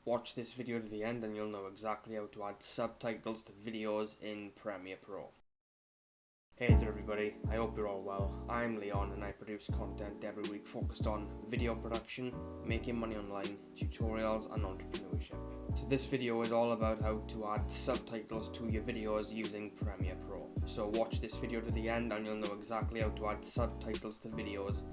Watch this video to the end and you'll know exactly how to add subtitles to videos in Premiere Pro. Hey there everybody, I hope you're all well. I'm Leon and I produce content every week focused on video production, making money online, tutorials and entrepreneurship. So this video is all about how to add subtitles to your videos using Premiere Pro. So watch this video to the end and you'll know exactly how to add subtitles to videos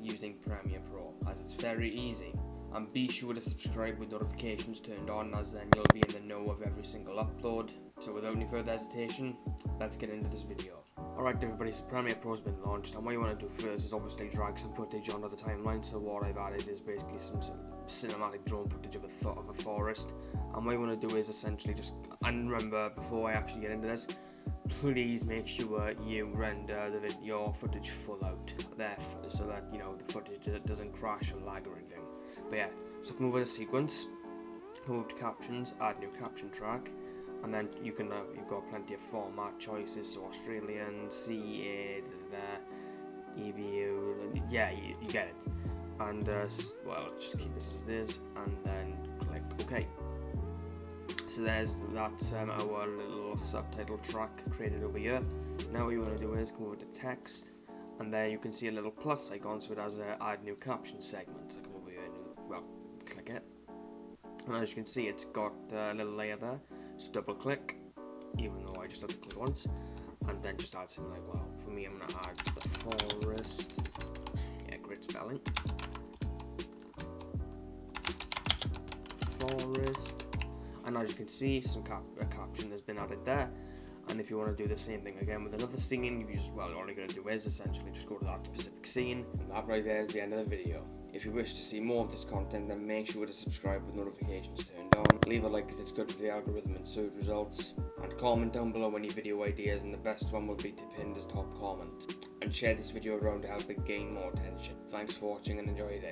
using Premiere Pro, as it's very easy. And be sure to subscribe with notifications turned on, as then you'll be in the know of every single upload. So without any further hesitation, let's get into this video. Alright everybody, so Premiere Pro's been launched, and what you want to do first is obviously drag some footage onto the timeline. So what I've added is basically some cinematic drone footage of a forest, and what you want to do is essentially just, and remember before I actually get into this, please make sure you render your footage full out there so that you know the footage doesn't crash or lag or anything. But yeah, so come over to sequence, move to captions, add new caption track, and then you can you've got plenty of format choices, so Australian, CA, EBU, yeah, you get it. And well, just keep this as it is, and then click OK. So that's our little subtitle track created over here. Now what you want to do is come over to text, and there you can see a little plus icon, so it has a add new caption segment. So come over here and click it, and as you can see it's got a little layer there. So double click, even though I just have to click once, and then just add something like, well, for me I'm going to add the forest, yeah, great spelling, forest, and as you can see a caption has been added there. And if you want to do the same thing again with another scene, you just, well, all you're going to do is essentially just go to that specific scene, and that right there is the end of the video. If you wish to see more of this content, then make sure to subscribe with notifications turned on. Leave a like as it's good for the algorithm and search results, and comment down below any video ideas, and the best one will be to pin as top comment. And share this video around to help it gain more attention. Thanks for watching and enjoy your day.